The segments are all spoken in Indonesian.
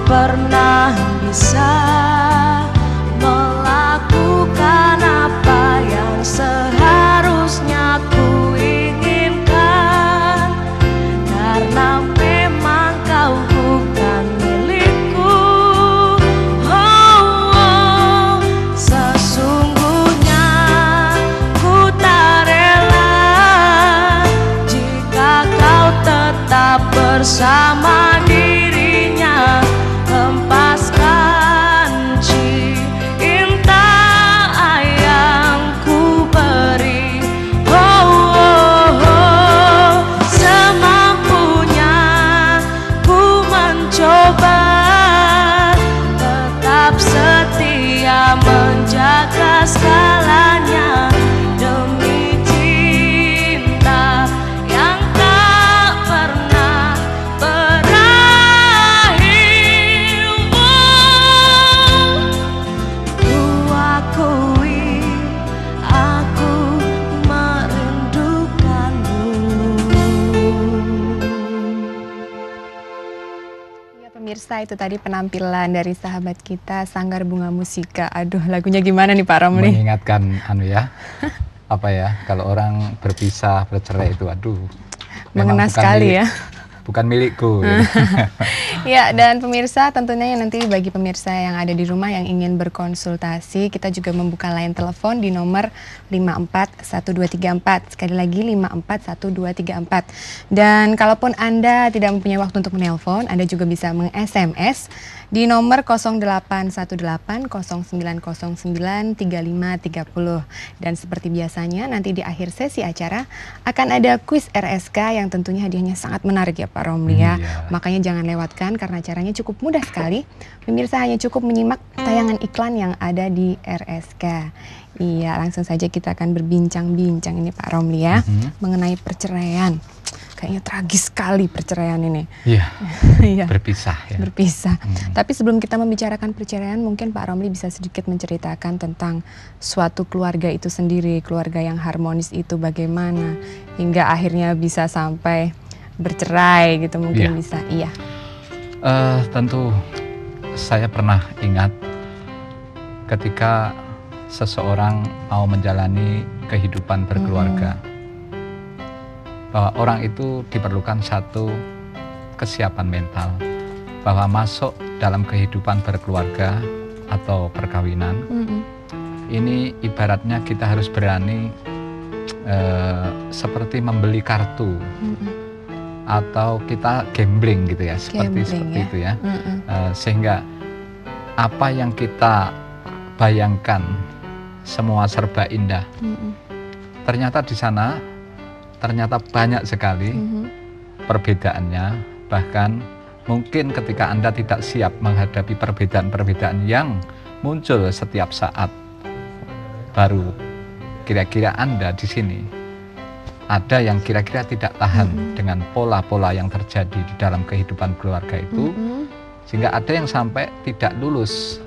pernah bisa melakukan apa yang seharusnya ku inginkan, karena memang kau bukan milikku. Sesungguhnya ku tak rela jika kau tetap bersama dirinya. Hempaskan cinta yang ku beri, semampunya ku mencoba tetap setia menjaga segalanya demi cinta yang tak pernah berakhir. Ku akui aku merindukanmu. Ya pemirsa, itu tadi penampilan dari sahabat kita Sanggar Bunga Musika. Aduh, lagunya gimana nih Pak Romli? Mengingatkan apa ya, kalau orang berpisah, bercerai itu aduh, Mengena sekali ya. Bukan milikku. Ya, dan pemirsa tentunya nanti bagi pemirsa yang ada di rumah yang ingin berkonsultasi, kita juga membuka line telepon di nomor 541234. Sekali lagi 541234. Dan kalaupun Anda tidak mempunyai waktu untuk menelpon, Anda juga bisa meng-SMS di nomor 081809093530. Dan seperti biasanya nanti di akhir sesi acara akan ada kuis RSK yang tentunya hadiahnya sangat menarik ya Pak Romli ya. Iya. Makanya jangan lewatkan karena caranya cukup mudah sekali. Pemirsa hanya cukup menyimak tayangan iklan yang ada di RSK. Iya, langsung saja kita akan berbincang-bincang ini Pak Romli ya, mengenai perceraian. Kayaknya tragis sekali perceraian ini. Iya. Iya. Berpisah ya. Berpisah. Tapi sebelum kita membicarakan perceraian, mungkin Pak Romli bisa sedikit menceritakan tentang suatu keluarga itu sendiri, keluarga yang harmonis itu bagaimana hingga akhirnya bisa sampai bercerai gitu, mungkin bisa. Iya. Tentu saya pernah ingat ketika seseorang mau menjalani kehidupan berkeluarga, bahwa orang itu diperlukan satu kesiapan mental, bahwa masuk dalam kehidupan berkeluarga atau perkawinan, ini ibaratnya kita harus berani seperti membeli kartu, atau kita gambling gitu ya, seperti itu ya. Sehingga apa yang kita bayangkan semua serba indah, ternyata di sana ternyata banyak sekali perbedaannya. Bahkan mungkin ketika Anda tidak siap menghadapi perbedaan-perbedaan yang muncul setiap saat, baru kira-kira Anda di sini ada yang kira-kira tidak tahan dengan pola-pola yang terjadi di dalam kehidupan keluarga itu, sehingga ada yang sampai tidak lulus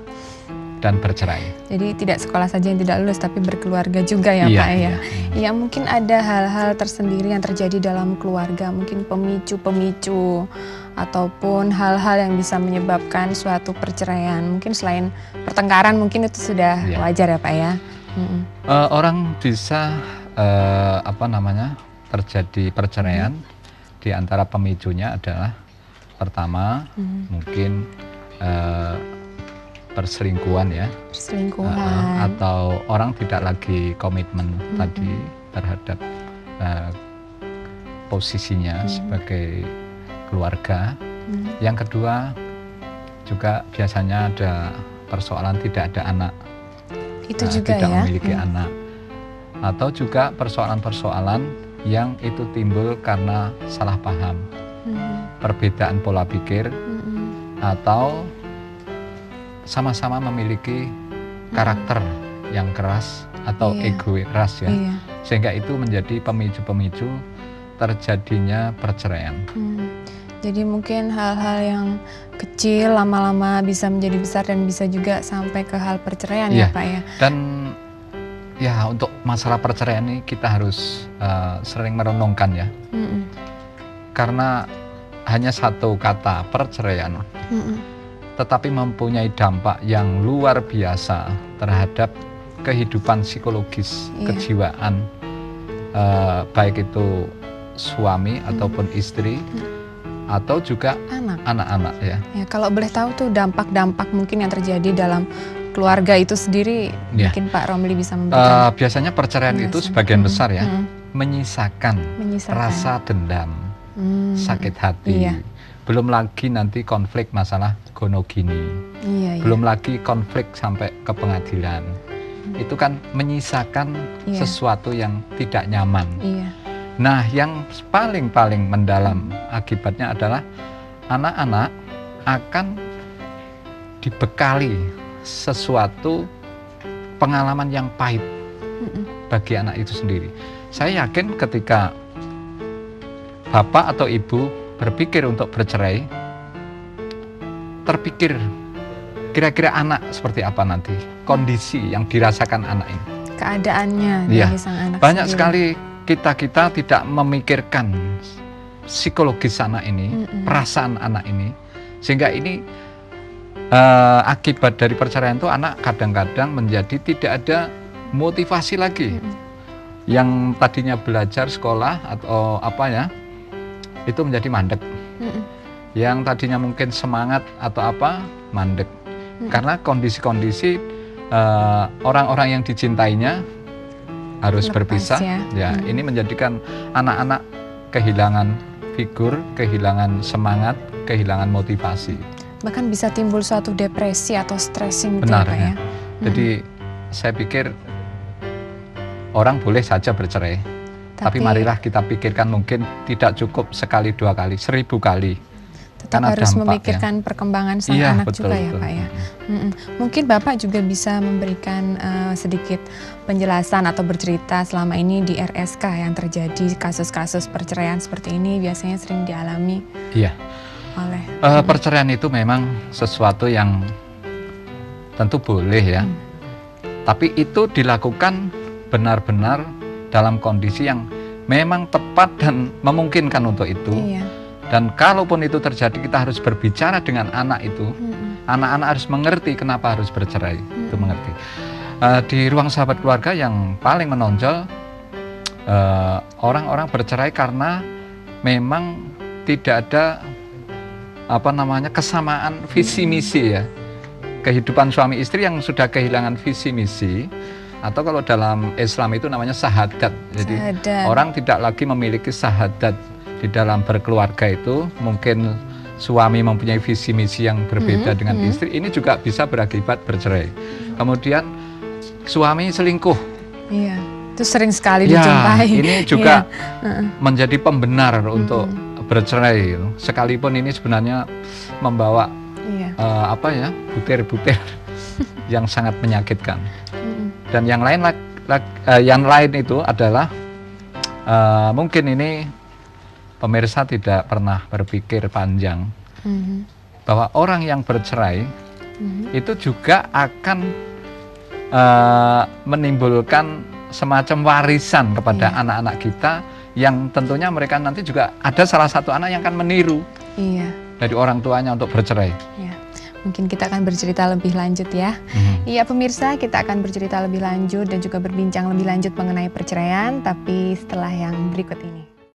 dan bercerai. Jadi tidak sekolah saja yang tidak lulus, tapi berkeluarga juga ya Pak ya. Ya mungkin ada hal-hal tersendiri yang terjadi dalam keluarga, mungkin pemicu-pemicu ataupun hal-hal yang bisa menyebabkan suatu perceraian. Mungkin selain pertengkaran, mungkin itu sudah wajar ya Pak ya. Orang bisa terjadi perceraian, di antara pemicunya adalah pertama mungkin perselingkuhan ya, atau orang tidak lagi komitmen tadi terhadap posisinya sebagai keluarga. Yang kedua juga biasanya ada persoalan tidak ada anak, itu juga tidak ya, memiliki anak, atau juga persoalan-persoalan yang itu timbul karena salah paham, perbedaan pola pikir, atau sama-sama memiliki karakter yang keras atau ego keras ya, sehingga itu menjadi pemicu-pemicu terjadinya perceraian. Jadi mungkin hal-hal yang kecil lama-lama bisa menjadi besar dan bisa juga sampai ke hal perceraian ya Pak ya. Dan ya untuk masalah perceraian ini kita harus sering merenungkan ya, karena hanya satu kata perceraian tetapi mempunyai dampak yang luar biasa terhadap kehidupan psikologis, kejiwaan, baik itu suami ataupun istri, atau juga anak-anak ya. Kalau boleh tahu tuh dampak-dampak mungkin yang terjadi dalam keluarga itu sendiri, mungkin Pak Romli bisa memberikan. Biasanya perceraian itu sebagian besar ya, menyisakan rasa dendam, sakit hati, belum lagi nanti konflik masalah gonogini, belum lagi konflik sampai ke pengadilan. Itu kan menyisakan sesuatu yang tidak nyaman. Nah, yang paling mendalam akibatnya adalah anak-anak akan dibekali sesuatu pengalaman yang pahit bagi anak itu sendiri. Saya yakin ketika bapak atau ibu berpikir untuk bercerai, terpikir kira-kira anak seperti apa nanti, kondisi yang dirasakan anak ini, keadaannya dari sang anak banyak sendiri. Sekali kita tidak memikirkan psikologis anak ini, perasaan anak ini, sehingga ini akibat dari perceraian itu anak kadang-kadang menjadi tidak ada motivasi lagi. Yang tadinya belajar sekolah atau apa ya, itu menjadi mandek. Yang tadinya mungkin semangat atau apa, mandek. Karena kondisi-kondisi orang-orang yang dicintainya harus berpisah. Ya, ini menjadikan anak-anak kehilangan figur, kehilangan semangat, kehilangan motivasi. Bahkan bisa timbul suatu depresi atau stressing. Benar ya. Jadi saya pikir orang boleh saja bercerai, tapi marilah kita pikirkan mungkin tidak cukup sekali, 2 kali, 1000 kali. Tetap harus memikirkan perkembangan sang anak juga ya Pak ya. Mungkin Bapak juga bisa memberikan sedikit penjelasan atau bercerita selama ini di RSK yang terjadi kasus-kasus perceraian seperti ini biasanya sering dialami. Oleh perceraian itu memang sesuatu yang tentu boleh ya, tapi itu dilakukan benar-benar dalam kondisi yang memang tepat dan memungkinkan untuk itu. Dan kalaupun itu terjadi, kita harus berbicara dengan anak itu. Anak-anak harus mengerti kenapa harus bercerai. Itu mengerti. Di ruang sahabat keluarga yang paling menonjol, orang-orang bercerai karena memang tidak ada kesamaan visi misi ya. Kehidupan suami istri yang sudah kehilangan visi misi, atau kalau dalam Islam itu namanya sahadat. Jadi orang tidak lagi memiliki sahadat di dalam berkeluarga itu. Mungkin suami mempunyai visi misi yang berbeda dengan istri, ini juga bisa berakibat bercerai. Kemudian suami selingkuh. Itu sering sekali dijumpai. Ini juga menjadi pembenar untuk bercerai. Sekalipun ini sebenarnya membawa butir-butir yang sangat menyakitkan. Dan yang lain itu adalah mungkin ini pemirsa tidak pernah berpikir panjang bahwa orang yang bercerai itu juga akan menimbulkan semacam warisan kepada anak-anak kita, yang tentunya mereka nanti juga ada salah satu anak yang akan meniru dari orang tuanya untuk bercerai. Mungkin kita akan bercerita lebih lanjut ya. Iya pemirsa, kita akan bercerita lebih lanjut dan juga berbincang lebih lanjut mengenai perceraian, tapi setelah yang berikut ini.